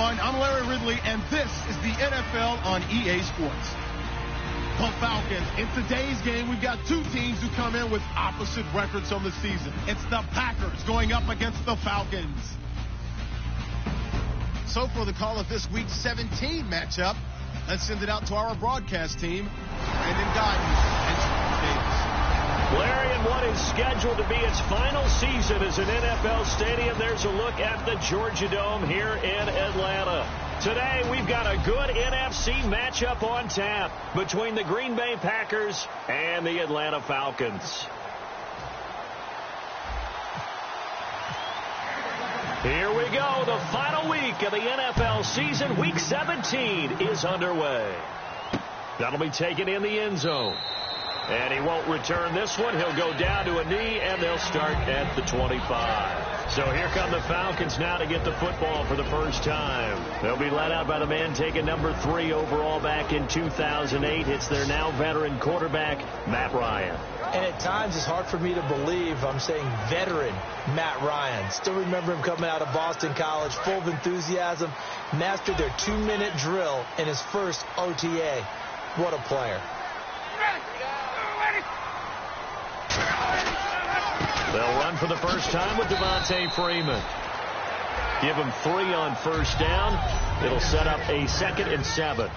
everyone. I'm Larry Ridley, and this is the NFL on EA Sports. The Falcons. In today's game, we've got two teams who come in with opposite records on the season. It's the Packers going up against the Falcons. So for the call of this Week 17 matchup, let's send it out to our broadcast team, Brandon Guyton and Sean Davis. Larry, in what is scheduled to be its final season as an NFL stadium, there's a look at the Georgia Dome here in Atlanta. Today, we've got a good NFC matchup on tap between the Green Bay Packers and the Atlanta Falcons. Here we go. The final week of the NFL season. Week 17 is underway. That'll be taken in the end zone. And he won't return this one. He'll go down to a knee, and they'll start at the 25. So here come the Falcons now to get the football for the first time. They'll be led out by the man taking number 3 overall back in 2008. It's their now veteran quarterback, Matt Ryan. And at times it's hard for me to believe I'm saying veteran Matt Ryan. Still remember him coming out of Boston College, full of enthusiasm, mastered their 2-minute drill in his first OTA. What a player. They'll run for the first time with Devontae Freeman. Give him 3 on first down. It'll set up a 2nd and 7.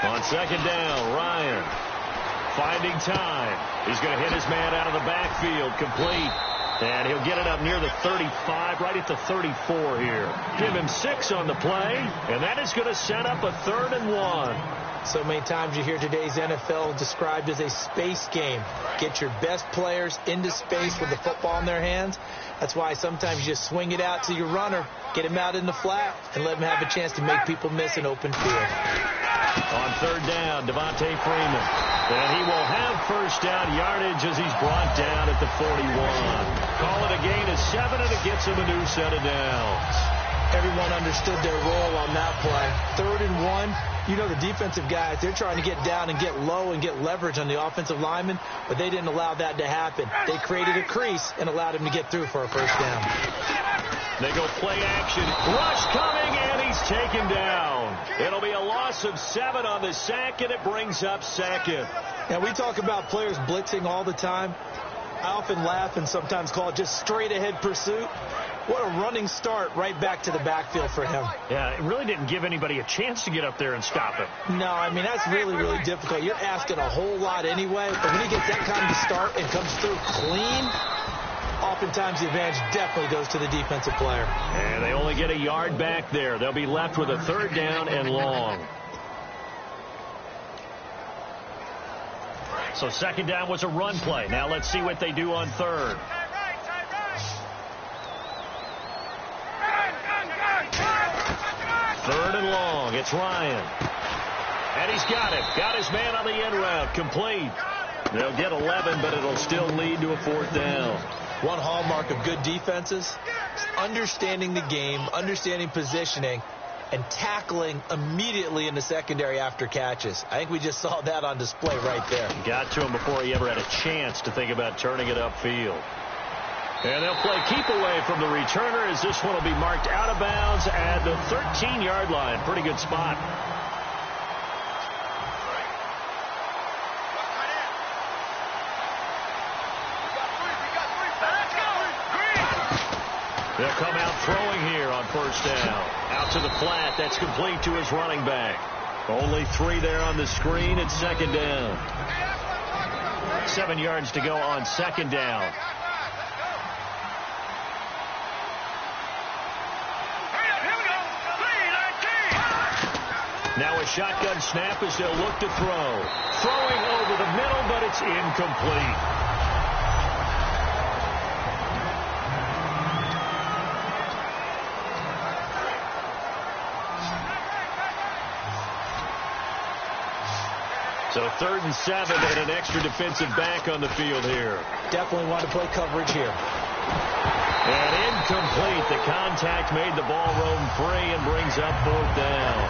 On 2nd down, Ryan finding time. He's going to hit his man out of the backfield, complete. And he'll get it up near the 35, right at the 34 here. Give him 6 on the play, and that is going to set up a 3rd and 1. So many times you hear today's NFL described as a space game. Get your best players into space with the football in their hands. That's why sometimes you just swing it out to your runner, get him out in the flat, and let him have a chance to make people miss an open field. On 3rd down, Devontae Freeman. And he will have first down yardage as he's brought down at the 41. Call it a gain of 7, and it gets him a new set of downs. Everyone understood their role on that play. 3rd and 1. You know the defensive guys, they're trying to get down and get low and get leverage on the offensive lineman, but they didn't allow that to happen. They created a crease and allowed him to get through for a first down. They go play action. Rush coming, and he's taken down. It'll be a loss of 7 on the sack, and it brings up 2nd. Now, we talk about players blitzing all the time. I often laugh and sometimes call it just straight-ahead pursuit. What a running start right back to the backfield for him. Yeah, it really didn't give anybody a chance to get up there and stop him. No, I mean, that's really, really difficult. You're asking a whole lot anyway, but when he gets that kind of start and comes through clean, oftentimes the advantage definitely goes to the defensive player. And they only get a yard back there. They'll be left with a 3rd down and long. So 2nd down was a run play. Now let's see what they do on 3rd. Third and long. It's Ryan. And he's got it. Got his man on the end route. Complete. They'll get 11, but it'll still lead to a 4th down. One hallmark of good defenses is understanding the game, understanding positioning, and tackling immediately in the secondary after catches. I think we just saw that on display right there. Got to him before he ever had a chance to think about turning it upfield. And they'll play keep away from the returner as this one will be marked out of bounds at the 13-yard line. Pretty good spot. They'll come out throwing here on first down. Out to the flat. That's complete to his running back. Only 3 there on the screen. It's 2nd down. 7 yards to go on 2nd down. Now a shotgun snap as they'll look to throw. Throwing over the middle, but it's incomplete. So 3rd and 7 and an extra defensive back on the field here. Definitely want to play coverage here. And incomplete. The contact made the ball roam free and brings up 4th down.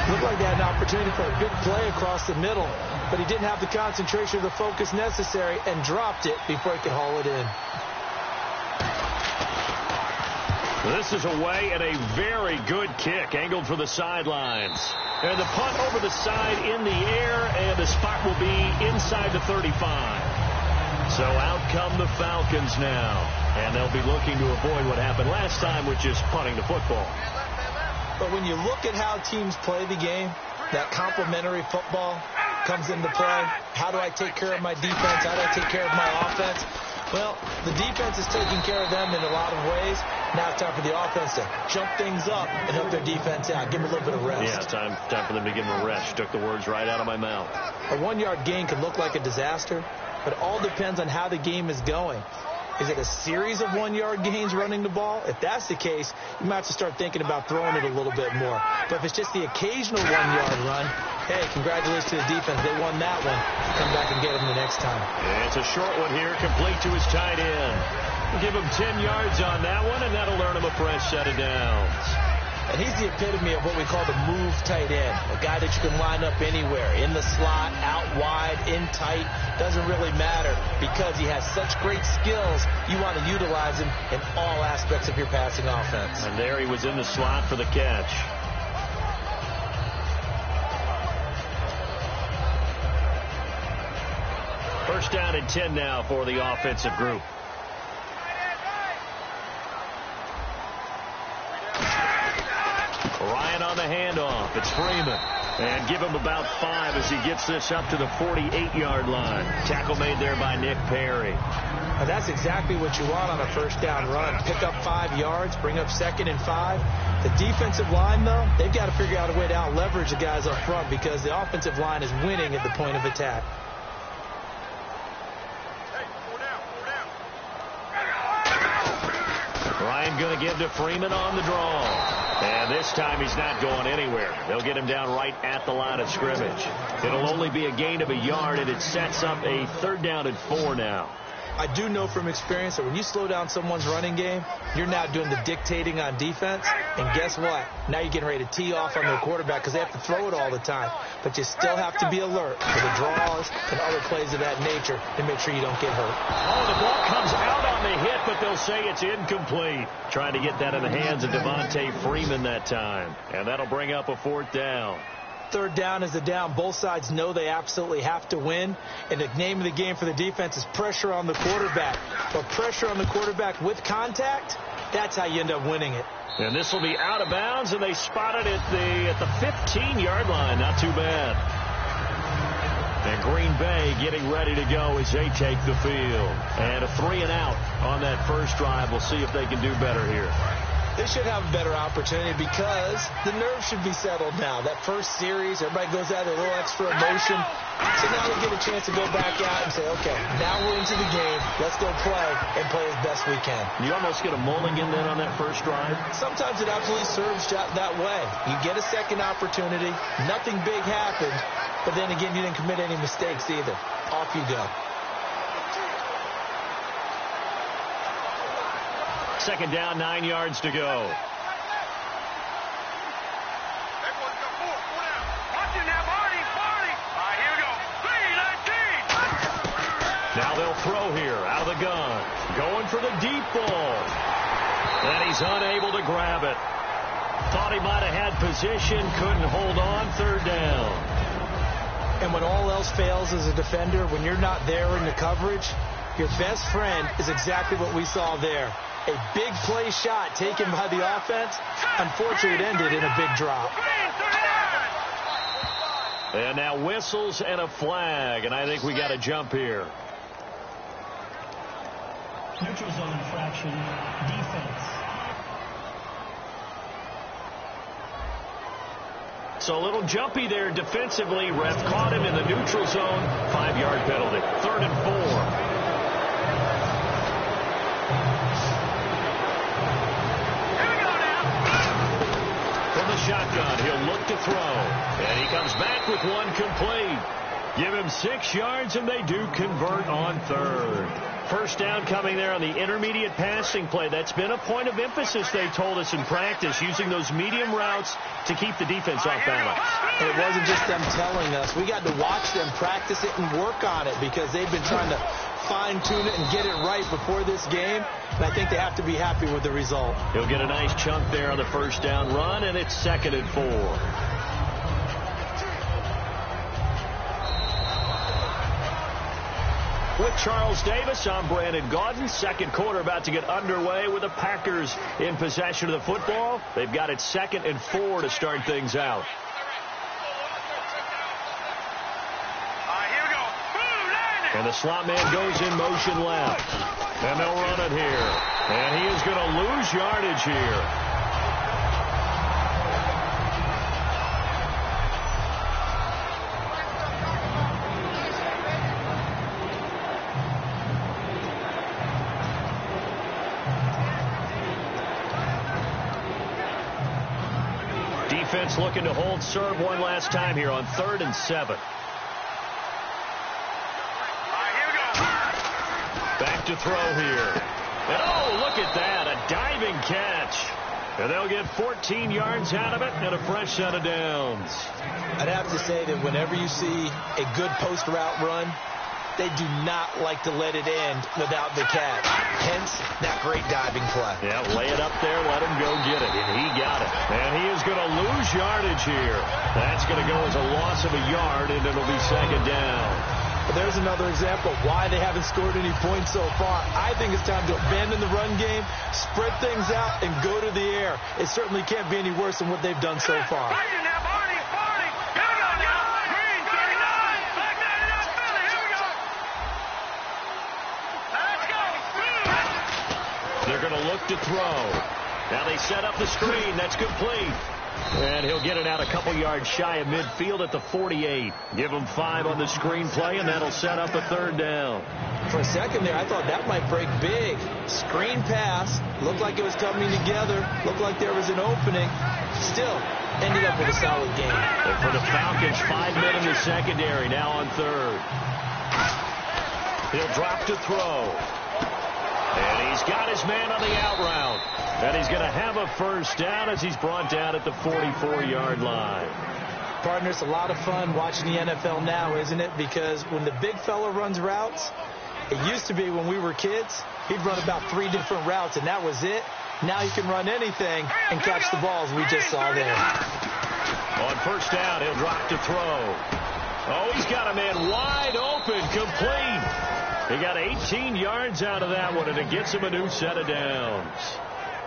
Looked like they had an opportunity for a big play across the middle, but he didn't have the concentration or the focus necessary and dropped it before he could haul it in. This is away and a very good kick, angled for the sidelines. And the punt over the side in the air, and the spot will be inside the 35. So out come the Falcons now, and they'll be looking to avoid what happened last time, which is punting the football. But when you look at how teams play the game, that complementary football comes into play. How do I take care of my defense? How do I take care of my offense? Well, the defense is taking care of them in a lot of ways. Now it's time for the offense to jump things up and help their defense out. Give them a little bit of rest. Yeah, time for them to give them a rest. You took the words right out of my mouth. A 1-yard gain can look like a disaster, but it all depends on how the game is going. Is it a series of 1-yard gains running the ball? If that's the case, you might have to start thinking about throwing it a little bit more. But if it's just the occasional 1-yard run, hey, congratulations to the defense. They won that one. Come back and get them the next time. And it's a short one here, complete to his tight end. We'll give him 10 yards on that one, and that'll earn him a fresh set of downs. And he's the epitome of what we call the move tight end, a guy that you can line up anywhere, in the slot, out wide, in tight, doesn't really matter because he has such great skills. You want to utilize him in all aspects of your passing offense. And there he was in the slot for the catch. First down and 10 now for the offensive group. Ryan on the handoff. It's Freeman. And give him about 5 as he gets this up to the 48-yard line. Tackle made there by Nick Perry. Now that's exactly what you want on a first down run. Pick up 5 yards, bring up 2nd and 5. The defensive line, though, they've got to figure out a way to out-leverage the guys up front because the offensive line is winning at the point of attack. Ryan going to give to Freeman on the draw. And this time he's not going anywhere. They'll get him down right at the line of scrimmage. It'll only be a gain of a yard, and it sets up a 3rd down and 4 now. I do know from experience that when you slow down someone's running game, you're now doing the dictating on defense. And guess what? Now you're getting ready to tee off on their quarterback because they have to throw it all the time. But you still have to be alert for the draws and other plays of that nature to make sure you don't get hurt. Oh, the ball comes out on the hit, but they'll say it's incomplete. Trying to get that in the hands of Devontae Freeman that time. And that'll bring up a 4th down. 3rd down is the down. Both sides know they absolutely have to win. And the name of the game for the defense is pressure on the quarterback. But pressure on the quarterback with contact, that's how you end up winning it. And this will be out of bounds, and they spot it at the 15-yard line. Not too bad. And Green Bay getting ready to go as they take the field. And a 3 and out on that first drive. We'll see if they can do better here. They should have a better opportunity because the nerves should be settled now. That first series, everybody goes out with a little extra emotion. So now they get a chance to go back out and say, okay, now we're into the game. Let's go play and play as best we can. You almost get a mulligan then on that first drive? Sometimes it absolutely serves that way. You get a second opportunity. Nothing big happened. But then again, you didn't commit any mistakes either. Off you go. 2nd down, 9 yards to go. Now they'll throw here out of the gun. Going for the deep ball. And he's unable to grab it. Thought he might have had position. Couldn't hold on. 3rd down. And when all else fails as a defender, when you're not there in the coverage, your best friend is exactly what we saw there. A big play shot taken by the offense. Unfortunately, it ended in a big drop. And now whistles and a flag, and I think we got a jump here. Neutral zone infraction, defense. So a little jumpy there defensively. Ref caught him in the neutral zone. 5-yard penalty. 3rd and 4. Shotgun. He'll look to throw. And he comes back with one complete. Give him 6 yards, and they do convert on 3rd. First down coming there on the intermediate passing play. That's been a point of emphasis, they told us in practice, using those medium routes to keep the defense off balance. And it wasn't just them telling us. We got to watch them practice it and work on it because they've been trying to fine-tune it and get it right before this game. And I think they have to be happy with the result. He'll get a nice chunk there on the first down run, and it's 2nd and 4. With Charles Davis, I'm Brandon Gaudin. Second quarter about to get underway with the Packers in possession of the football. They've got it 2nd and 4 to start things out. And the slot man goes in motion left. And they'll run it here. And he is going to lose yardage here. Defense looking to hold serve one last time here on 3rd and 7. Back to throw here. And oh, look at that, a diving catch. And they'll get 14 yards out of it and a fresh set of downs. I'd have to say that whenever you see a good post route run, they do not like to let it end without the catch. Hence, that great diving play. Yeah, lay it up there, let him go get it. And he got it. And he is going to lose yardage here. That's going to go as a loss of a yard, and it'll be 2nd down. But there's another example of why they haven't scored any points so far. I think it's time to abandon the run game, spread things out, and go to the air. It certainly can't be any worse than what they've done so far. They're going to look to throw. Now they set up the screen. That's complete. And he'll get it out a couple yards shy of midfield at the 48. Give him 5 on the screen play, and that'll set up a 3rd down. For a second there, I thought that might break big. Screen pass. Looked like it was coming together. Looked like there was an opening. Still, ended up with a solid game. And for the Falcons, 5 men in the secondary, now on 3rd. He'll drop to throw. And he's got his man on the out route. And he's going to have a first down as he's brought down at the 44-yard line. Partner, it's a lot of fun watching the NFL now, isn't it? Because when the big fella runs routes, it used to be when we were kids, he'd run about 3 different routes, and that was it. Now he can run anything and catch the balls we just saw there. On first down, he'll drop to throw. Oh, he's got a man wide open, complete. He got 18 yards out of that one, and it gets him a new set of downs.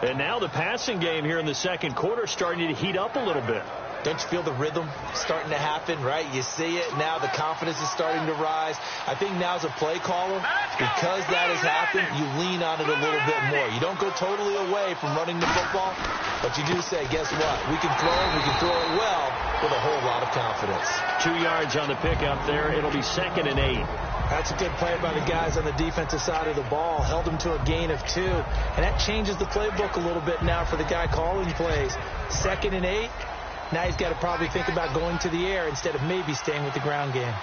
And now the passing game here in the second quarter starting to heat up a little bit. Don't you feel the rhythm starting to happen, right? You see it now. The confidence is starting to rise. I think now as a play caller, because that has happened, you lean on it a little bit more. You don't go totally away from running the football, but you do say, guess what? We can throw it. We can throw it well with a whole lot of confidence. 2 yards on the pickup there. It'll be 2nd and 8. That's a good play by the guys on the defensive side of the ball. Held them to a gain of 2. And that changes the playbook a little bit now for the guy calling plays. 2nd and 8. Now he's got to probably think about going to the air instead of maybe staying with the ground game.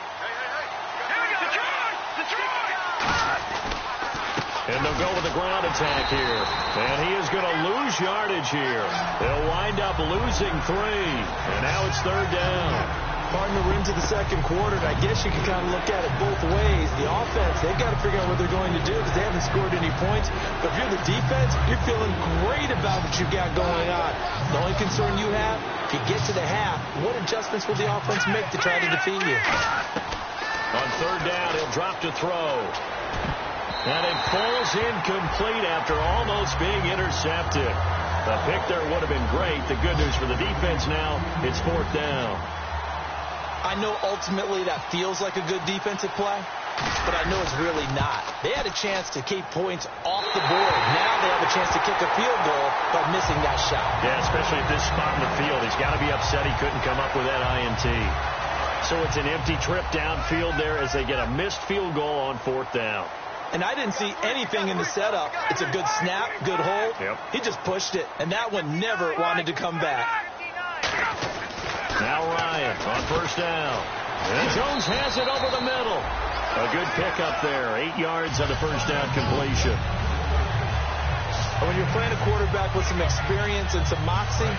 And they'll go with the ground attack here. And he is going to lose yardage here. They'll wind up losing 3. And now it's 3rd down. Partner, we're into the second quarter, and I guess you can kind of look at it both ways. The offense, they've got to figure out what they're going to do because they haven't scored any points. But if you're the defense, you're feeling great about what you've got going on. The only concern you have, if you get to the half, what adjustments will the offense make to try to defeat you? On 3rd down, he'll drop to throw. And it falls incomplete after almost being intercepted. The pick there would have been great. The good news for the defense now, it's 4th down. I know ultimately that feels like a good defensive play, but I know it's really not. They had a chance to keep points off the board. Now they have a chance to kick a field goal by missing that shot. Yeah, especially at this spot in the field. He's got to be upset he couldn't come up with that INT. So it's an empty trip downfield there as they get a missed field goal on 4th down. And I didn't see anything in the setup. It's a good snap, good hold. Yep. He just pushed it, and that one never wanted to come back. Now Ryan on first down. And Jones has it over the middle. A good pickup there. 8 yards on the first down completion. And when you're playing a quarterback with some experience and some moxie,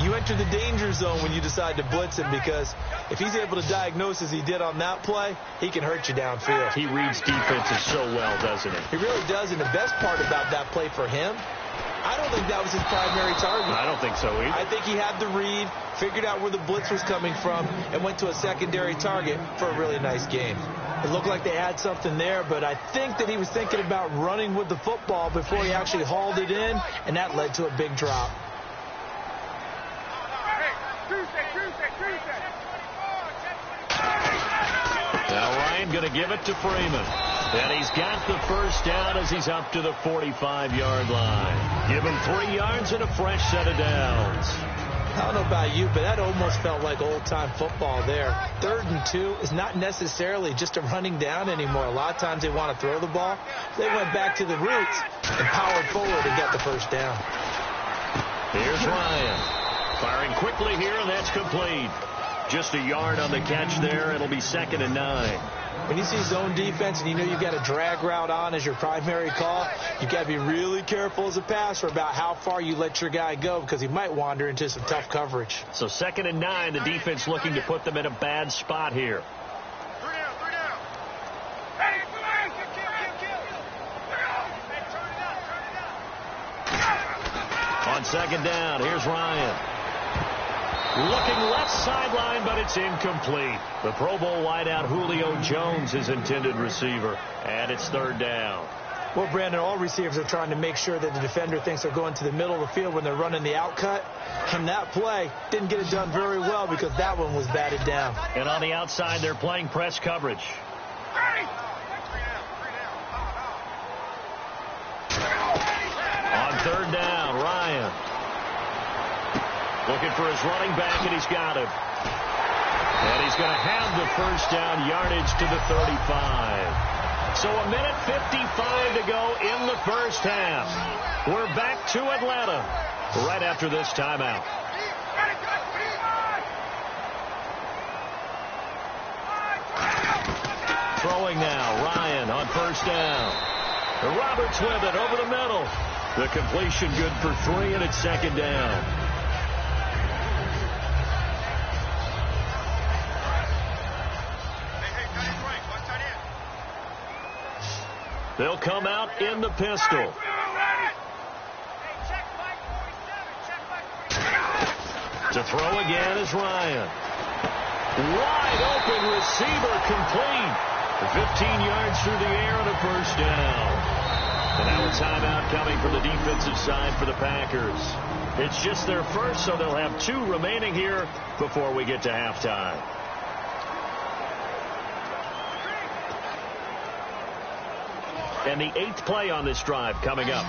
you enter the danger zone when you decide to blitz him, because if he's able to diagnose as he did on that play, he can hurt you downfield. He reads defenses so well, doesn't he? He really does, and the best part about that play for him, I don't think that was his primary target. I don't think so either. I think he had the read, figured out where the blitz was coming from, and went to a secondary target for a really nice game. It looked like they had something there, but I think that he was thinking about running with the football before he actually hauled it in, and that led to a big drop. Now Ryan going to give it to Freeman. And he's got the first down as he's up to the 45-yard line. Give him 3 yards and a fresh set of downs. I don't know about you, but that almost felt like old-time football there. 3rd and 2 is not necessarily just a running down anymore. A lot of times they want to throw the ball. They went back to the roots and powered forward and got the first down. Here's Ryan. Firing quickly here, and that's complete. Just a yard on the catch there. It'll be 2nd and 9. When you see zone defense and you know you've got a drag route on as your primary call, you've got to be really careful as a passer about how far you let your guy go, because he might wander into some tough coverage. So 2nd and 9, the defense looking to put them in a bad spot here. On 2nd down, here's Ryan. Looking left sideline, but it's incomplete. The Pro Bowl wideout Julio Jones is intended receiver, and it's 3rd down. Well, Brandon, all receivers are trying to make sure that the defender thinks they're going to the middle of the field when they're running the outcut. And that play didn't get it done very well because that one was batted down. And on the outside, they're playing press coverage. On 3rd down, Ryan. Looking for his running back, and he's got him. And he's going to have the first down, yardage to the 35. So 1:55 to go in the first half. We're back to Atlanta right after this timeout. Throwing now, Ryan on 1st down. Roberts with it over the middle. The completion good for 3, and it's 2nd down. They'll come out in the pistol. To throw again is Ryan. Wide open receiver, complete. 15 yards through the air and a first down. And now a timeout coming from the defensive side for the Packers. It's just their first, so they'll have 2 remaining here before we get to halftime. And the 8th play on this drive coming up.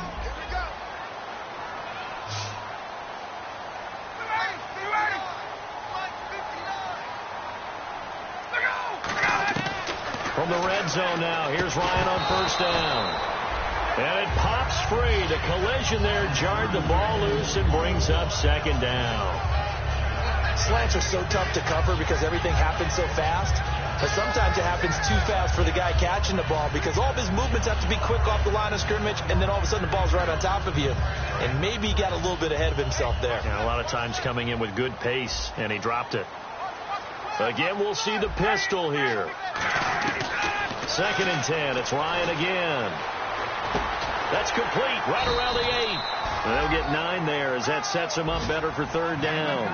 From the red zone now, here's Ryan on 1st down. And it pops free. The collision there jarred the ball loose and brings up 2nd down. Slants are so tough to cover because everything happens so fast. But sometimes it happens too fast for the guy catching the ball because all of his movements have to be quick off the line of scrimmage, and then all of a sudden the ball's right on top of you. And maybe he got a little bit ahead of himself there. Yeah, a lot of times coming in with good pace, and he dropped it. Again, we'll see the pistol here. 2nd and 10. It's Ryan again. That's complete right around the 8. They'll get 9 there as that sets him up better for 3rd down.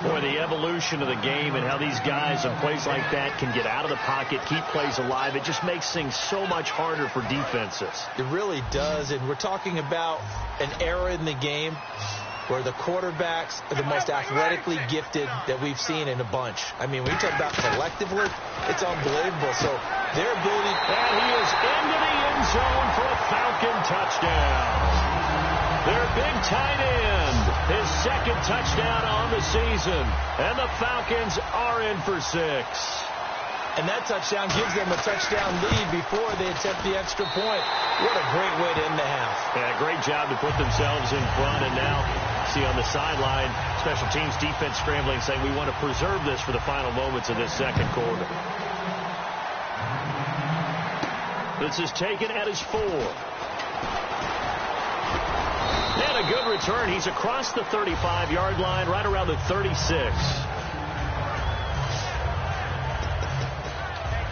Boy, the evolution of the game and how these guys on plays like that can get out of the pocket, keep plays alive, it just makes things so much harder for defenses. It really does, and we're talking about an era in the game where the quarterbacks are the most athletically gifted that we've seen in a bunch. I mean, when you talk about collectively, it's unbelievable. So their ability... And he is into the end zone for a Falcon touchdown. Their big tight end, his 2nd touchdown on the season. And the Falcons are in for 6. And that touchdown gives them a touchdown lead before they attempt the extra point. What a great way to end the half. Yeah, great job to put themselves in front, and now see on the sideline, special teams defense scrambling, saying we want to preserve this for the final moments of this second quarter. This is taken at his 4. And a good return. He's across the 35-yard line, right around the 36.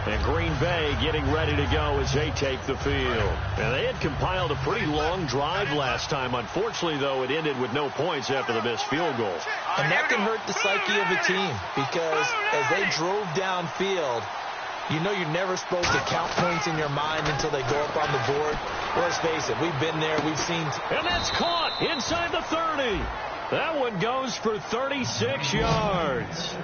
And Green Bay getting ready to go as they take the field. And they had compiled a pretty long drive last time. Unfortunately, though, it ended with no points after the missed field goal. And that can hurt the psyche of a team because as they drove downfield, you know you're never supposed to count points in your mind until they go up on the board. Let's face it, we've been there, we've seen. And that's caught inside the 30. That one goes for 36 yards.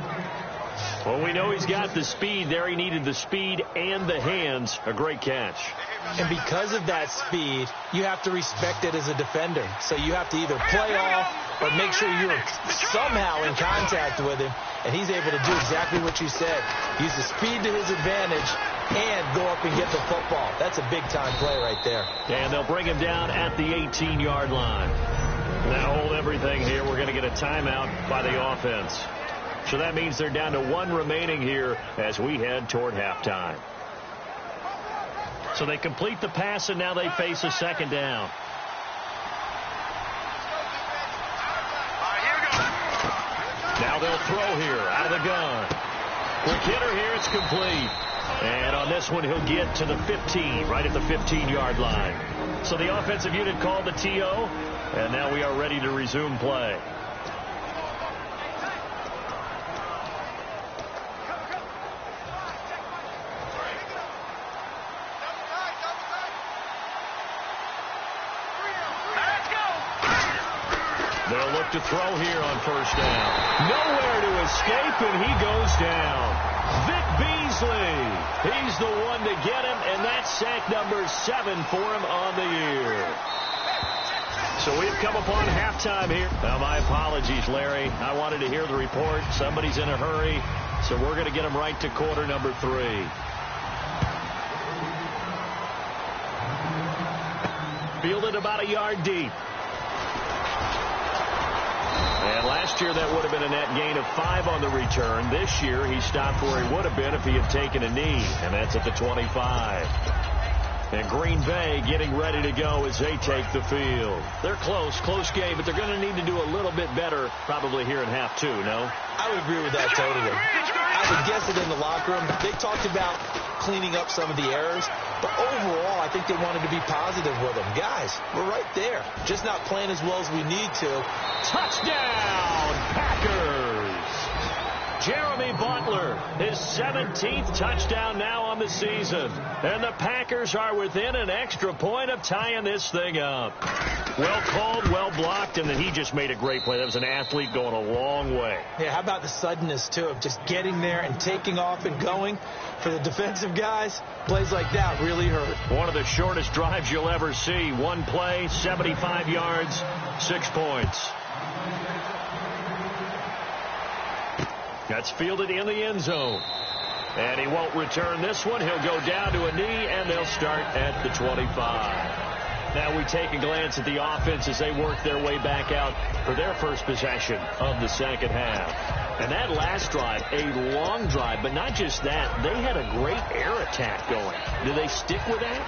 Well, we know he's got the speed there. He needed the speed and the hands. A great catch. And because of that speed, you have to respect it as a defender. So you have to either play off or make sure you're somehow in contact with him. And he's able to do exactly what you said. Use the speed to his advantage and go up and get the football. That's a big-time play right there. And they'll bring him down at the 18-yard line. Now hold everything here. We're going to get a timeout by the offense. So that means they're down to 1 remaining here as we head toward halftime. So they complete the pass, and now they face a second down. Now they'll throw here out of the gun. Quick hitter here. It's complete. And on this one, he'll get to the 15, right at the 15-yard line. So the offensive unit called the TO, and now we are ready to resume play. They'll look to throw here on first down. Nowhere to escape, and he goes down. Vic Beasley. He's the one to get him, and that's sack number 7 for him on the year. So we've come upon halftime here. Now, my apologies, Larry. I wanted to hear the report. Somebody's in a hurry, so we're going to get him right to quarter number 3. Fielded about a yard deep. And last year, that would have been a net gain of 5 on the return. This year, he stopped where he would have been if he had taken a knee, and that's at the 25. And Green Bay getting ready to go as they take the field. They're close game, but they're going to need to do a little bit better probably here in half 2, no? I would agree with that totally. I would guess it in the locker room. They talked about cleaning up some of the errors, but overall, I think they wanted to be positive with them. Guys, we're right there. Just not playing as well as we need to. Touchdown, Packers! Jeremy Butler, his 17th touchdown now on the season. And the Packers are within an extra point of tying this thing up. Well called, well blocked, and then he just made a great play. That was an athlete going a long way. Yeah, how about the suddenness, too, of just getting there and taking off and going? For the defensive guys, plays like that really hurt. One of the shortest drives you'll ever see. One play, 75 yards, 6 points. That's fielded in the end zone. And he won't return this one. He'll go down to a knee, and they'll start at the 25. Now we take a glance at the offense as they work their way back out for their first possession of the second half. And that last drive, a long drive, but not just that. They had a great air attack going. Do they stick with that?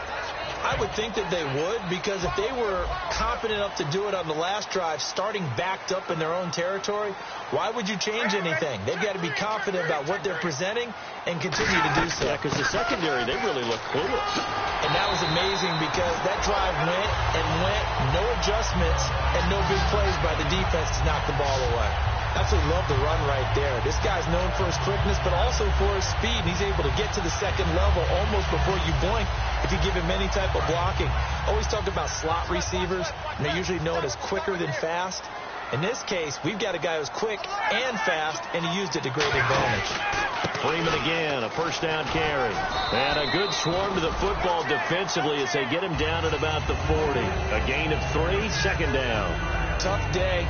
I would think that they would, because if they were confident enough to do it on the last drive, starting backed up in their own territory, why would you change anything? They've got to be confident about what they're presenting and continue to do so. Yeah, because the secondary, they really look clueless. And that was amazing because that drive went and went, no adjustments and no big plays by the defense to knock the ball away. Absolutely love the run right there. This guy's known for his quickness, but also for his speed. He's able to get to the second level almost before you blink if you give him any type of blocking. Always talk about slot receivers, and they're usually known as quicker than fast. In this case, we've got a guy who's quick and fast, and he used it to great advantage. Freeman again, a first down carry. And a good swarm to the football defensively as they get him down at about the 40. A gain of 3, second down. Tough day.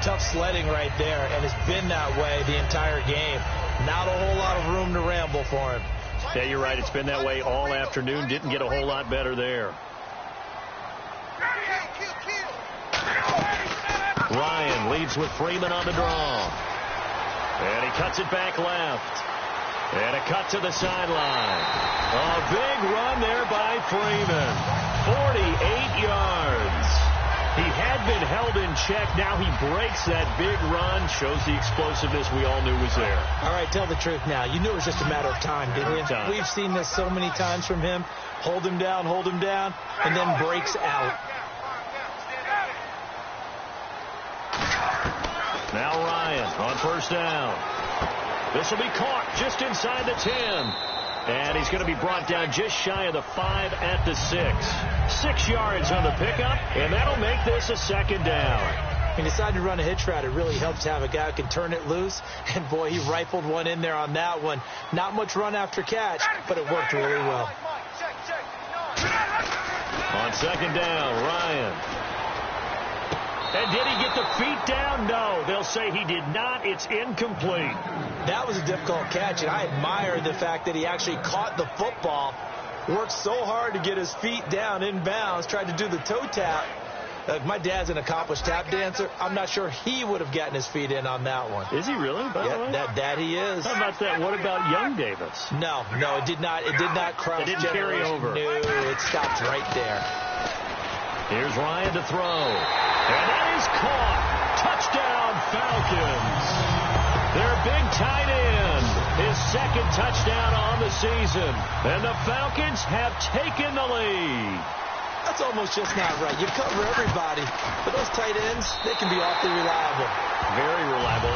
Tough sledding right there, and it's been that way the entire game. Not a whole lot of room to ramble for him. Yeah, you're right. It's been that way all afternoon. Didn't get a whole lot better there. Ryan leads with Freeman on the draw. And he cuts it back left. And a cut to the sideline. A big run there by Freeman. 48 yards. He had been held in check. Now he breaks that big run. Shows the explosiveness we all knew was there. All right, tell the truth now. You knew it was just a matter of time, didn't you? We've seen this so many times from him. Hold him down, and then breaks out. Now Ryan on first down. This will be caught just inside the 10. And he's going to be brought down just shy of the 5 at the 6. 6 yards on the pickup, and that'll make this a second down. He decided to run a hitch route. It really helps to have a guy who can turn it loose. And, boy, he rifled one in there on that one. Not much run after catch, but it worked really well. On second down, Ryan. And did he get the feet down? No, they'll say he did not. It's incomplete. That was a difficult catch, and I admire the fact that he actually caught the football, worked so hard to get his feet down in bounds, tried to do the toe tap. My dad's an accomplished tap dancer. I'm not sure he would have gotten his feet in on that one. Is he really? Yeah, that he is. How about that? What about young Davis? No, it did not. It did not cross. It didn't carry over. No, it stopped right there. Here's Ryan to throw. And that is caught. Touchdown, Falcons. Their big tight end. His second touchdown on the season. And the Falcons have taken the lead. That's almost just not right. You cover everybody, but those tight ends, they can be awfully reliable. Very reliable.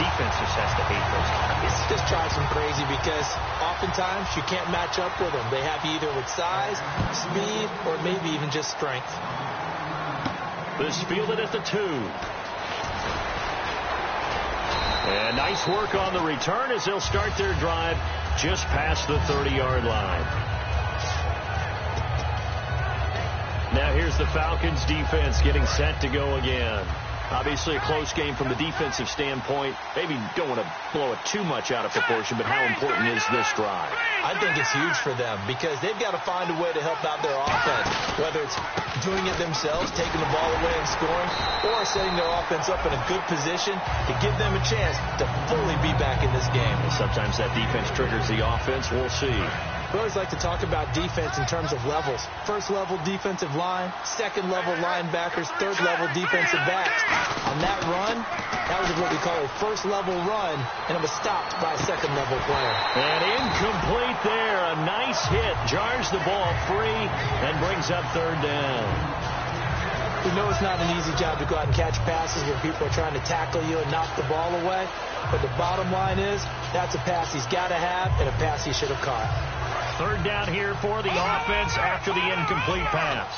Defense just has to hate those guys. It just drives them crazy because oftentimes you can't match up with them. They have you either with size, speed, or maybe even just strength. This fielded at the 2. And nice work on the return as they'll start their drive just past the 30-yard line. Now here's the Falcons defense getting set to go again. Obviously a close game from the defensive standpoint. Maybe don't want to blow it too much out of proportion, but how important is this drive? I think it's huge for them because they've got to find a way to help out their offense, whether it's doing it themselves, taking the ball away and scoring, or setting their offense up in a good position to give them a chance to fully be back in this game. Sometimes that defense triggers the offense. We'll see. We always like to talk about defense in terms of levels. First level defensive line, second level linebackers, third level defensive backs. On that run, that was what we call a first level run, and it was stopped by a second level player. And incomplete there. A nice hit. Jars the ball free and brings up third down. We know it's not an easy job to go out and catch passes when people are trying to tackle you and knock the ball away. But the bottom line is, that's a pass he's got to have and a pass he should have caught. Third down here for the offense after the incomplete pass.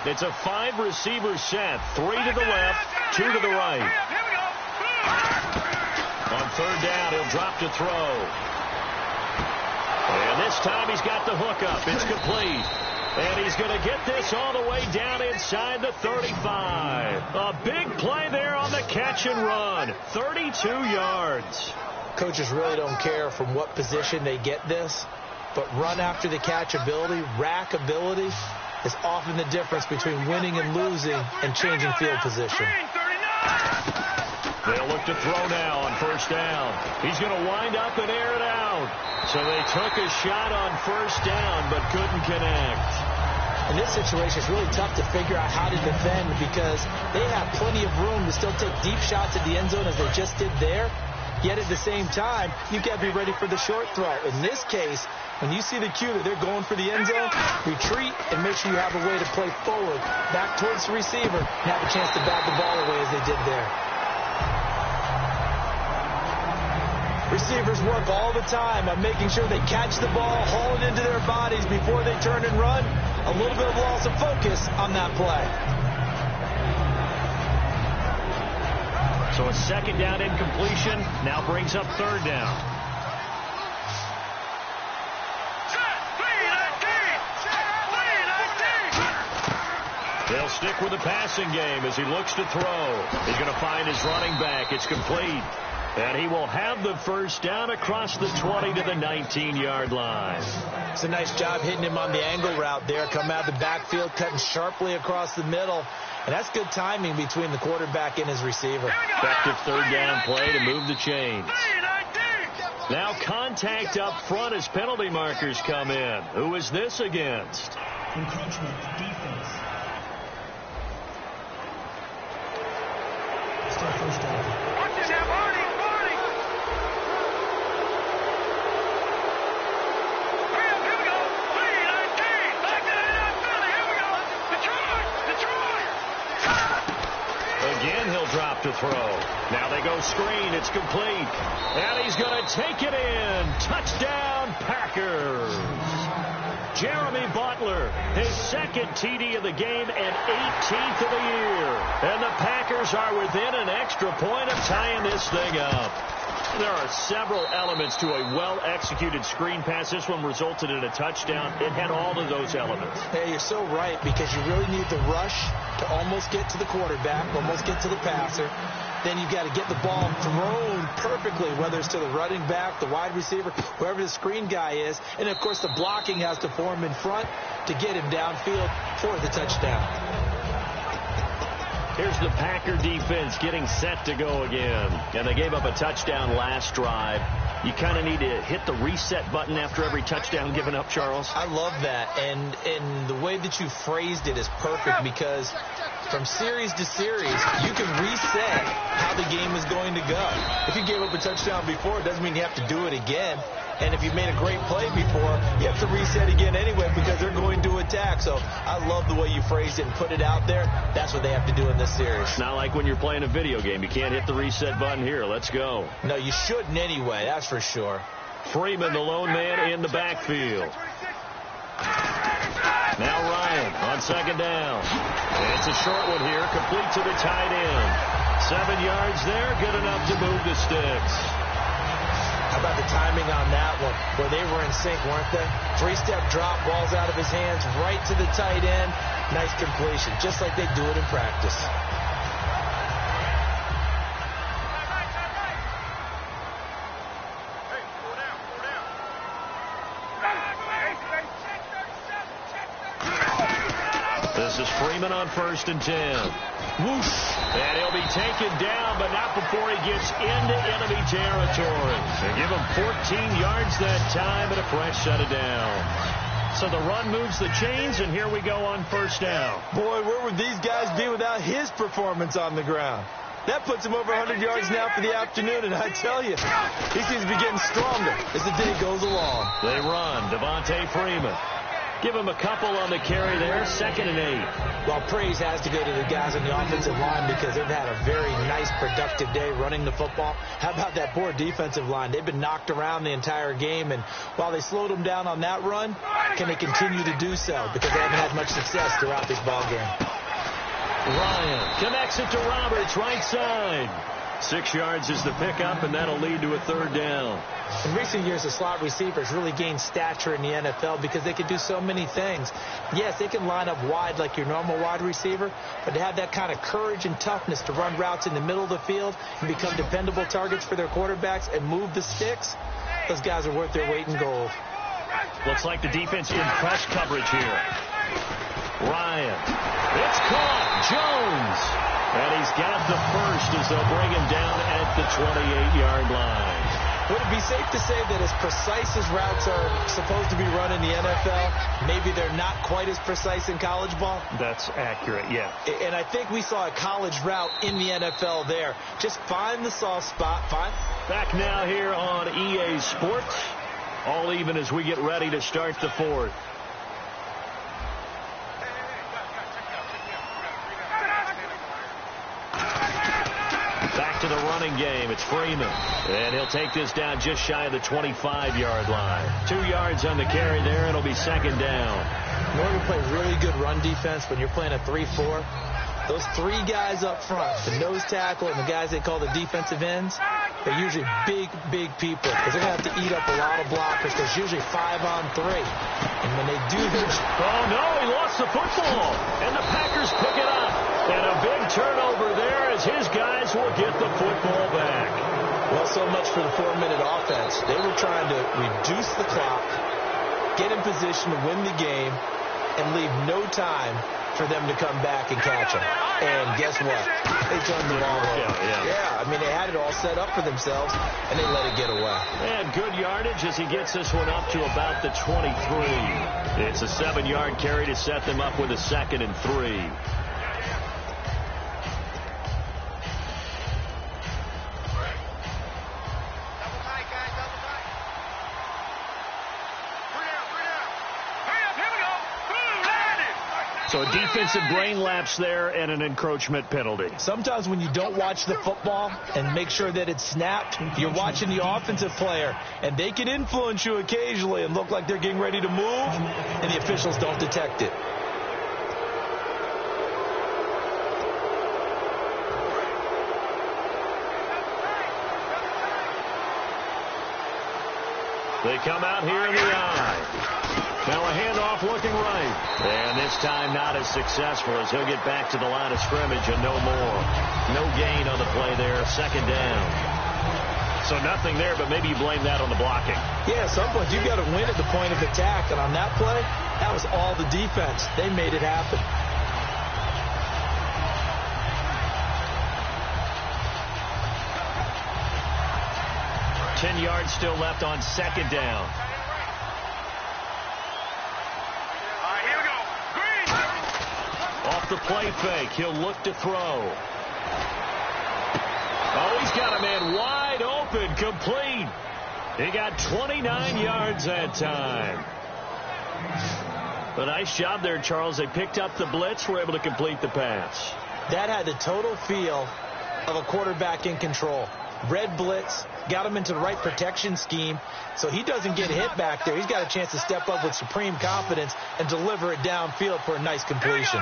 It's a 5-receiver set. 3 to the left, 2 to the right. On third down, he'll drop to throw. And this time he's got the hook up. It's complete. And he's going to get this all the way down inside the 35. A big play there on the catch and run. 32 yards. Coaches really don't care from what position they get this, but run after the catch ability, rack ability, is often the difference between winning and losing and changing field position. They'll look to throw now on first down. He's going to wind up and air it out. So they took a shot on first down but couldn't connect. In this situation, it's really tough to figure out how to defend because they have plenty of room to still take deep shots at the end zone as they just did there. Yet at the same time, you've got to be ready for the short throw. In this case, when you see the cue that they're going for the end zone, retreat and make sure you have a way to play forward, back towards the receiver, and have a chance to bat the ball away as they did there. Receivers work all the time on making sure they catch the ball, haul it into their bodies before they turn and run. A little bit of loss of focus on that play. So a second down incompletion now brings up third down. They'll stick with the passing game as he looks to throw. He's going to find his running back. It's complete. And he will have the first down across the 20 to the 19-yard line. It's a nice job hitting him on the angle route there. Come out of the backfield, cutting sharply across the middle. And that's good timing between the quarterback and his receiver. Effective third down play to move the chains. Now contact up front as penalty markers come in. Who is this against? Encroachment defense. Still first down. Again, he'll drop to throw. Now they go screen. It's complete. And he's going to take it in. Touchdown, Packers. Jeremy Butler, his second TD of the game and 18th of the year. And the Packers are within an extra point of tying this thing up. There are several elements to a well-executed screen pass. This one resulted in a touchdown. It had all of those elements. Hey, you're so right, because you really need the rush to almost get to the quarterback, almost get to the passer. Then you've got to get the ball thrown perfectly, whether it's to the running back, the wide receiver, whoever the screen guy is. And, of course, the blocking has to form in front to get him downfield for the touchdown. Here's the Packer defense getting set to go again. And they gave up a touchdown last drive. You kind of need to hit the reset button after every touchdown given up, Charles. I love that. And the way that you phrased it is perfect, because from series to series, you can reset how the game is going to go. If you gave up a touchdown before, it doesn't mean you have to do it again. And if you made a great play before, you have to reset again anyway, because they're going to attack. So I love the way you phrased it and put it out there. That's what they have to do in this series. Not like when you're playing a video game. You can't hit the reset button here. Let's go. No, you shouldn't anyway. That's for sure. Freeman, the lone man in the backfield. Now Ryan on second down. And it's a short one here, complete to the tight end. 7 yards there, good enough to move the sticks. How about the timing on that one, where they were in sync, weren't they? 3-step drop, ball's out of his hands, right to the tight end. Nice completion, just like they do it in practice. This is Freeman on 1st and 10. Whoosh. And he'll be taken down, but not before he gets into enemy territory. They give him 14 yards that time and a fresh set of down. So the run moves the chains, and here we go on 1st down. Boy, where would these guys be without his performance on the ground? That puts him over 100 yards now for the afternoon, and I tell you, he seems to be getting stronger as the day goes along. They run. Devontae Freeman. Give him a couple on the carry there, 2nd and 8. Well, praise has to go to the guys on the offensive line, because they've had a very nice, productive day running the football. How about that poor defensive line? They've been knocked around the entire game, and while they slowed them down on that run, can they continue to do so? Because they haven't had much success throughout this ball game. Ryan connects it to Roberts, right side. 6 yards is the pickup, and that'll lead to a 3rd down. In recent years, the slot receivers really gained stature in the NFL because they can do so many things. Yes, they can line up wide like your normal wide receiver, but to have that kind of courage and toughness to run routes in the middle of the field and become dependable targets for their quarterbacks and move the sticks, those guys are worth their weight in gold. Looks like the defense in press coverage here. Ryan. It's caught. Jones. And he's got the first as they'll bring him down at the 28-yard line. Would it be safe to say that as precise as routes are supposed to be run in the NFL, maybe they're not quite as precise in college ball? That's accurate, yeah. And I think we saw a college route in the NFL there. Just find the soft spot. Back now here on EA Sports. All even as we get ready to start the 4th. Back to the running game. It's Freeman. And he'll take this down just shy of the 25-yard line. 2 yards on the carry there. It'll be 2nd down. In order to play really good run defense when you're playing a 3-4, those 3 guys up front, the nose tackle and the guys they call the defensive ends, they're usually big, big people, because they're going to have to eat up a lot of blockers. There's usually 5 on 3. And when they do this... Oh, no, he lost the football. And the Packers pick it up. And a big turnover there as his guys will get the football back. Well, so much for the 4-minute offense. They were trying to reduce the clock, get in position to win the game, and leave no time for them to come back and catch them. And guess what? They turned the ball over. Yeah, I mean, they had it all set up for themselves, and they let it get away. And good yardage as he gets this one up to about the 23. It's a 7-yard carry to set them up with a 2nd and 3. So a defensive brain lapse there and an encroachment penalty. Sometimes when you don't watch the football and make sure that it's snapped, you're watching the offensive player, and they can influence you occasionally and look like they're getting ready to move, and the officials don't detect it. They come out here in the eye. Now a handoff looking right. And this time not as successful as he'll get back to the line of scrimmage and no more. No gain on the play there. 2nd down. So nothing there, but maybe you blame that on the blocking. Yeah, at some point you've got to win at the point of attack. And on that play, that was all the defense. They made it happen. Yards still left on 2nd down. All right, here we go. Green. Off the play fake, he'll look to throw. Oh, he's got a man wide open, complete. He got 29 yards that time. A nice job there, Charles. They picked up the blitz, were able to complete the pass. That had the total feel of a quarterback in control. Red blitz, got him into the right protection scheme, so he doesn't get hit back there. He's got a chance to step up with supreme confidence and deliver it downfield for a nice completion.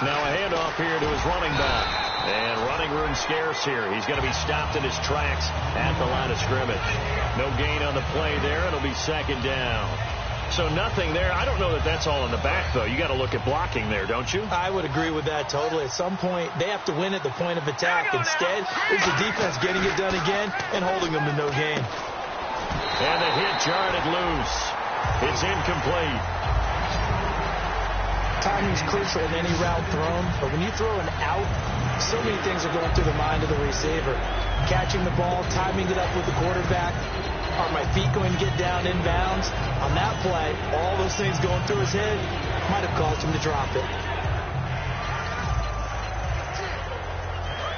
Now a handoff here to his running back. And running room scarce here. He's going to be stopped in his tracks at the line of scrimmage. No gain on the play there. It'll be 2nd down. So nothing there. I don't know that that's all in the back, though. You got to look at blocking there, don't you? I would agree with that totally. At some point, they have to win at the point of attack. Instead, it's the defense getting it done again and holding them to no gain. And the hit jarred it loose. It's incomplete. Timing's crucial in any route thrown, but when you throw an out, so many things are going through the mind of the receiver. Catching the ball, timing it up with the quarterback. Are my feet going to get down inbounds? On that play, all those things going through his head might have caused him to drop it.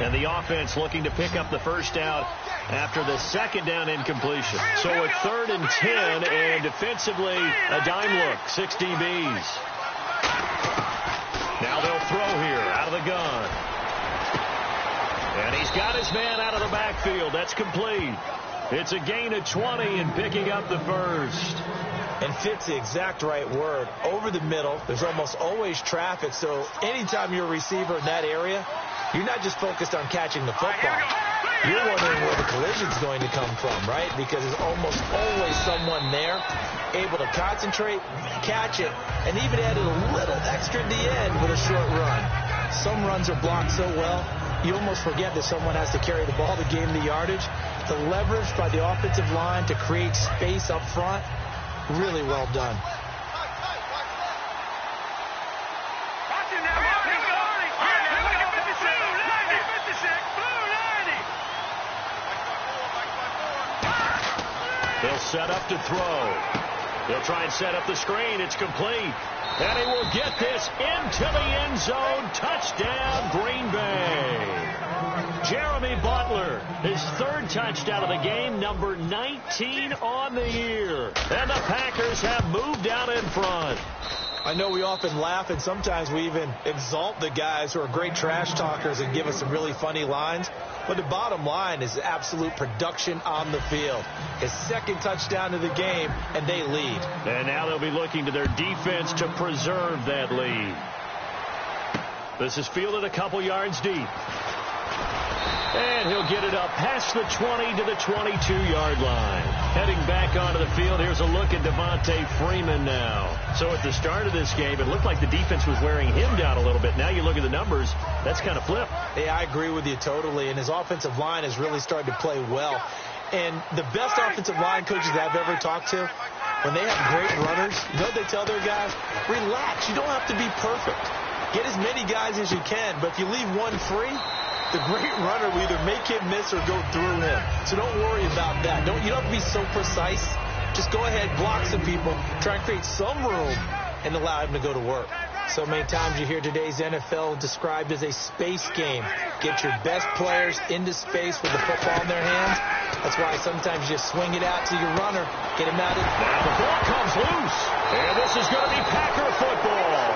And the offense looking to pick up the first down after the 2nd down incompletion. So a 3rd and 10, and defensively a dime look, 6 DBs. Now they'll throw here out of the gun. And he's got his man out of the backfield. That's complete. It's a gain of 20 and picking up the first. And fit's the exact right word. Over the middle, there's almost always traffic, so anytime you're a receiver in that area, you're not just focused on catching the football. You're wondering where the collision's going to come from, right? Because there's almost always someone there able to concentrate, catch it, and even added a little extra at the end with a short run. Some runs are blocked so well, you almost forget that someone has to carry the ball to gain the yardage. The leverage by the offensive line to create space up front, really well done. They'll set up to throw. They'll try and set up the screen. It's complete. And he will get this into the end zone. Touchdown, Green Bay. Jeremy Butler, his 3rd touchdown of the game, number 19 on the year. And the Packers have moved out in front. I know we often laugh, and sometimes we even exalt the guys who are great trash talkers and give us some really funny lines. But the bottom line is absolute production on the field. His 2nd touchdown of the game, and they lead. And now they'll be looking to their defense to preserve that lead. This is fielded a couple yards deep. And he'll get it up past the 20 to the 22-yard line. Heading back onto the field, here's a look at Devontae Freeman now. So at the start of this game, it looked like the defense was wearing him down a little bit. Now you look at the numbers, that's kind of flipped. Yeah, I agree with you totally, and his offensive line has really started to play well. And the best offensive line coaches I've ever talked to, when they have great runners, you know what they tell their guys? Relax. You don't have to be perfect. Get as many guys as you can, but if you leave one free, the great runner will either make him miss or go through him. So don't worry about that. You don't have to be so precise. Just go ahead, block some people, try and create some room, and allow him to go to work. So many times you hear today's NFL described as a space game. Get your best players into space with the football in their hands. That's why sometimes you just swing it out to your runner, get him out of it. Now the ball comes loose, and this is going to be Packer football.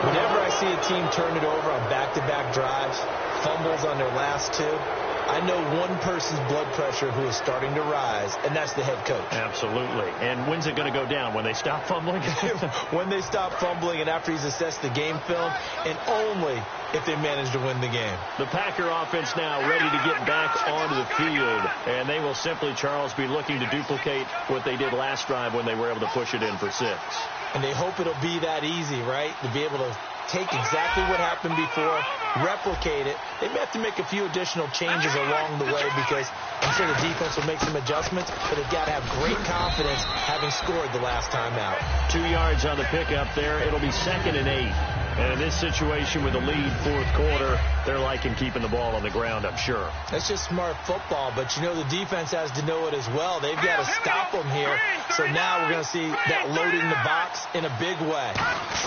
Whenever I see a team turn it over on back-to-back drives, fumbles on their last two, I know one person's blood pressure who is starting to rise, and that's the head coach. Absolutely. And when's it going to go down? When they stop fumbling? When they stop fumbling and after he's assessed the game film, and only if they manage to win the game. The Packer offense now ready to get back onto the field, and they will simply, Charles, be looking to duplicate what they did last drive when they were able to push it in for 6. And they hope it'll be that easy, right? To be able to take exactly what happened before, replicate it. They may have to make a few additional changes along the way because I'm sure the defense will make some adjustments, but they've got to have great confidence having scored the last time out. 2 yards on the pickup there. It'll be 2nd and 8. And in this situation with the lead fourth quarter, they're liking keeping the ball on the ground, I'm sure. That's just smart football, but you know the defense has to know it as well. They've got to stop them here. So now we're going to see that loading the box in a big way.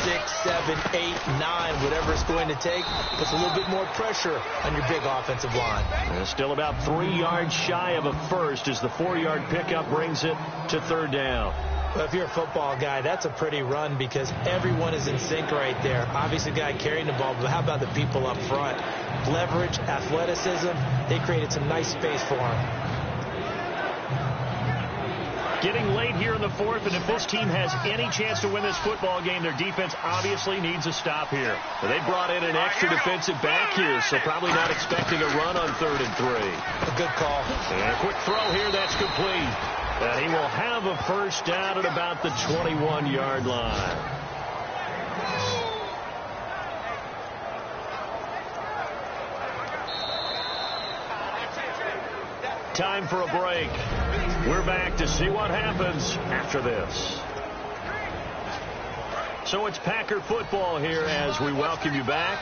6, 7, 8, 9, whatever it's going to take, puts a little bit more pressure on your big offensive line. And still about 3 yards shy of a first as the 4-yard pickup brings it to 3rd down. Well, if you're a football guy, that's a pretty run because everyone is in sync right there. Obviously, the guy carrying the ball, but how about the people up front? Leverage, athleticism, they created some nice space for him. Getting late here in the fourth, and if this team has any chance to win this football game, their defense obviously needs a stop here. They brought in an extra defensive back here, so probably not expecting a run on 3rd and 3. A good call. And a quick throw here, that's complete. And he will have a first down at about the 21-yard line. Time for a break. We're back to see what happens after this. So it's Packer football here as we welcome you back.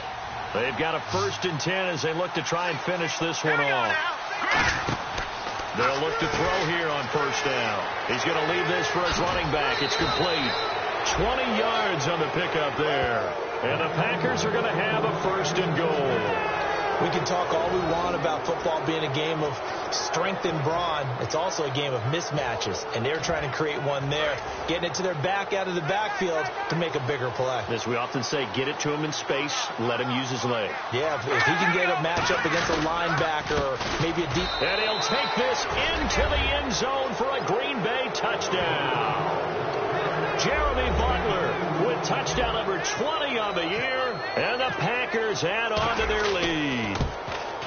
They've got a 1st and 10 as they look to try and finish this one off. They'll look to throw here on 1st down. He's going to leave this for his running back. It's complete. 20 yards on the pickup there. And the Packers are going to have a 1st and goal. We can talk all we want about football being a game of strength and brawn. It's also a game of mismatches, and they're trying to create one there, getting it to their back out of the backfield to make a bigger play. As we often say, get it to him in space, let him use his leg. Yeah, if he can get a matchup against a linebacker or maybe a deep... And he'll take this into the end zone for a Green Bay touchdown. Jeremy Butler with touchdown number 20 on the year, and the Packers add on to their lead.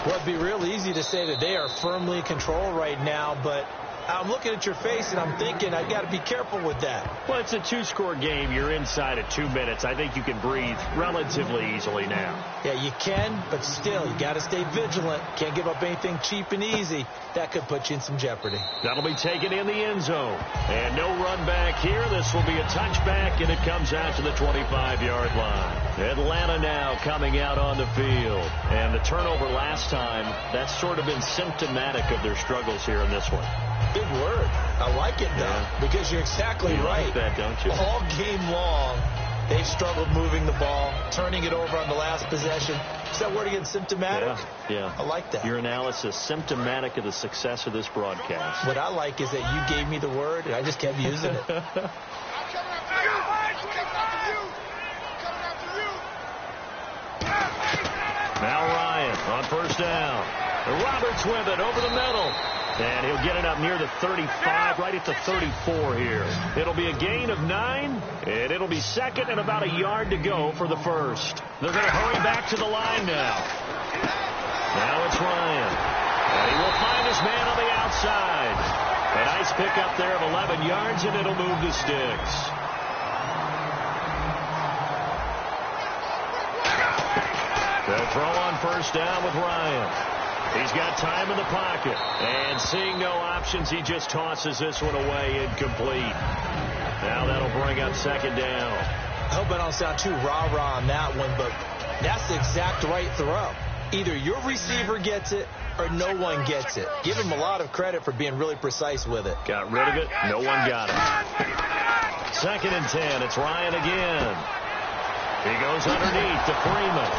Well, it'd be real easy to say that they are firmly in control right now, but I'm looking at your face and I'm thinking I got to be careful with that. Well, it's a 2-score game. You're inside at 2 minutes. I think you can breathe relatively easily now. Yeah, you can, but still, you got to stay vigilant. Can't give up anything cheap and easy. That could put you in some jeopardy. That'll be taken in the end zone. And no run back here. This will be a touchback, and it comes out to the 25-yard line. Atlanta now coming out on the field. And the turnover last time, that's sort of been symptomatic of their struggles here in this one. Big word. I like it, though, because you're exactly right. Like that, don't you? All game long, they've struggled moving the ball, turning it over on the last possession. Is that word again, symptomatic? Yeah. I like that. Your analysis, symptomatic of the success of this broadcast. What I like is that you gave me the word, and I just kept using it. Now Ryan on 1st down. Roberts with it over the middle. And he'll get it up near the 35, right at the 34 here. It'll be a gain of 9, and it'll be 2nd and about a yard to go for the first. They're going to hurry back to the line now. Now it's Ryan. And he will find his man on the outside. A nice pickup there of 11 yards, and it'll move the sticks. The throw on first down with Ryan. He's got time in the pocket. And seeing no options, he just tosses this one away incomplete. Now that'll bring up second down. I hope I don't sound too rah-rah on that one, but that's the exact right throw. Either your receiver gets it or no one gets it. Give him a lot of credit for being really precise with it. Got rid of it. No one got it. Second and 10. It's Ryan again. He goes underneath to Freeman.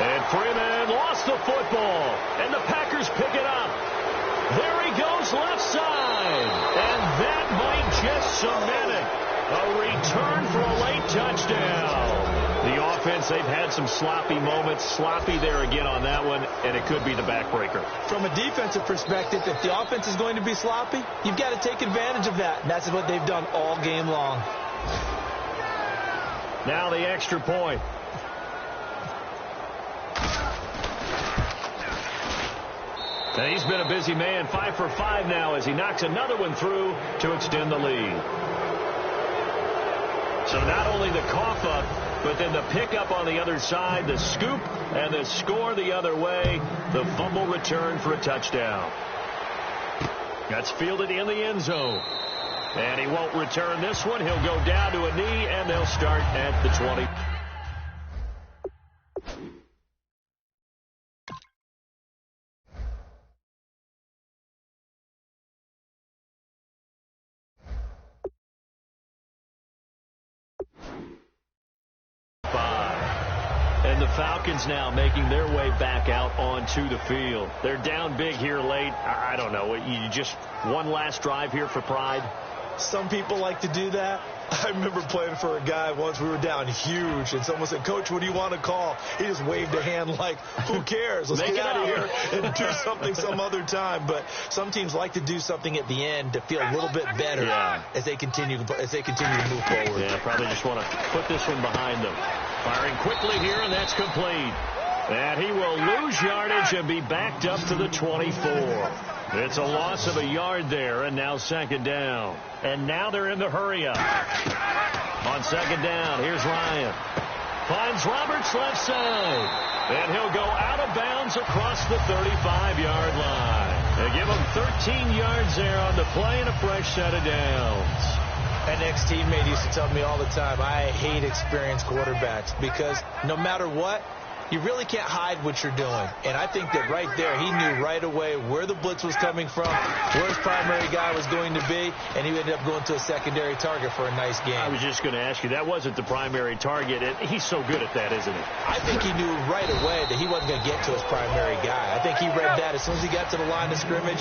And Freeman lost the football. And the Packers pick it up. There he goes left side. And that might just cement it. A return for a late touchdown. The offense, they've had some sloppy moments. Sloppy there again on that one, and it could be the backbreaker. From a defensive perspective, if the offense is going to be sloppy, you've got to take advantage of that. And that's what they've done all game long. Now the extra point. And he's been a busy man. 5 for 5 now as he knocks another one through to extend the lead. So not only the cough up, but then the pickup on the other side, the scoop, and the score the other way. The fumble return for a touchdown. That's fielded in the end zone. And he won't return this one. He'll go down to a knee, and they'll start at the 20. And the Falcons now making their way back out onto the field. They're down big here late. I don't know. You just one last drive here for pride? Some people like to do that. I remember playing for a guy once. We were down huge, and someone said, "Coach, what do you want to call?" He just waved a hand like, "Who cares? Let's get out of here and do something some other time." But some teams like to do something at the end to feel a little bit better as they continue to move forward. Yeah, probably just want to put this one behind them. Firing quickly here, and that's complete. And he will lose yardage and be backed up to the 24. It's a loss of a yard there, and now second down. And now they're in the hurry-up. On second down, here's Ryan. Finds Roberts left side. And he'll go out of bounds across the 35-yard line. They give him 13 yards there on the play and a fresh set of downs. An ex-teammate used to tell me all the time, I hate experienced quarterbacks because no matter what, you really can't hide what you're doing. And I think that right there, he knew right away where the blitz was coming from, where his primary guy was going to be, and he ended up going to a secondary target for a nice game. I was just going to ask you, that wasn't the primary target. He's so good at that, isn't he? I think he knew right away that he wasn't going to get to his primary guy. I think he read that as soon as he got to the line of scrimmage,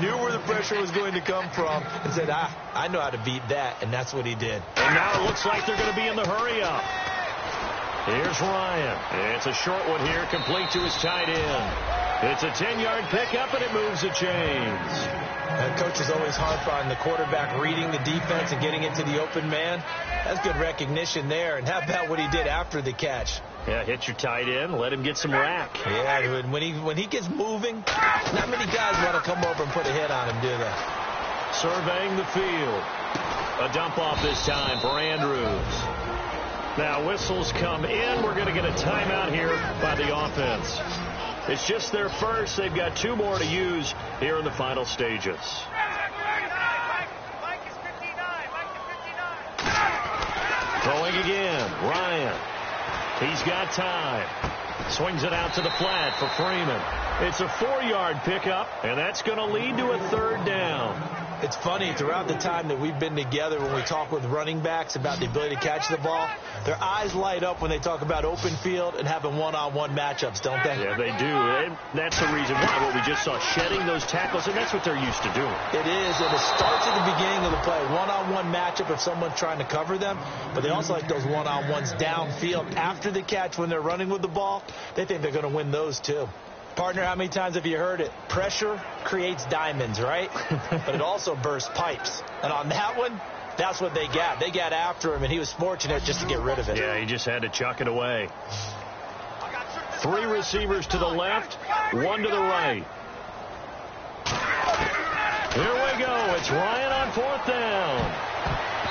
knew where the pressure was going to come from, and said, I know how to beat that, and that's what he did. And now it looks like they're going to be in the hurry-up. Here's Ryan. It's a short one here, complete to his tight end. It's a 10-yard pickup, and it moves the chains. And coach is always harp on the quarterback reading the defense and getting into the open man. That's good recognition there. And how about what he did after the catch? Yeah, hit your tight end, let him get some rack. Yeah, when he gets moving, not many guys want to come over and put a hit on him, do they? Surveying the field. A dump off this time for Andrews. Now whistles come in. We're going to get a timeout here by the offense. It's just their first. They've got 2 more to use here in the final stages. Throwing again. Ryan. He's got time. Swings it out to the flat for Freeman. It's a 4-yard pickup, and that's going to lead to a 3rd down. It's funny, throughout the time that we've been together, when we talk with running backs about the ability to catch the ball, their eyes light up when they talk about open field and having one-on-one matchups, don't they? Yeah, they do. And that's the reason why. What we just saw, shedding those tackles, and that's what they're used to doing. It is, and it starts at the beginning of the play. One-on-one matchup if someone's trying to cover them, but they also like those one-on-ones downfield after the catch when they're running with the ball. They think they're going to win those, too. Partner, how many times have you heard it? Pressure creates diamonds, right? But it also bursts pipes. And on that one, that's what they got. They got after him, and he was fortunate just to get rid of it. Yeah, he just had to chuck it away. 3 receivers to the left, 1 to the right. it's Ryan on 4th down.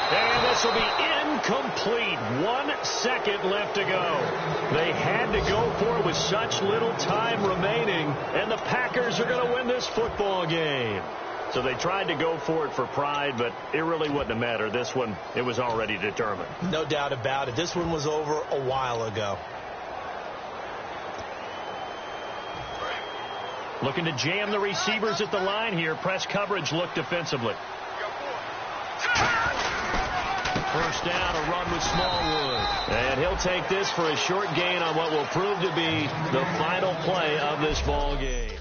And this will be incomplete. 1 second left to go. They had to go for it with such little time remaining, and the Packers are going to win this football game. So they tried to go for it for pride, but it really wouldn't have mattered. This one, it was already determined. No doubt about it. This one was over a while ago. Looking to jam the receivers at the line here. Press coverage look defensively. First down, a run with Smallwood. And he'll take this for a short gain on what will prove to be the final play of this ball game.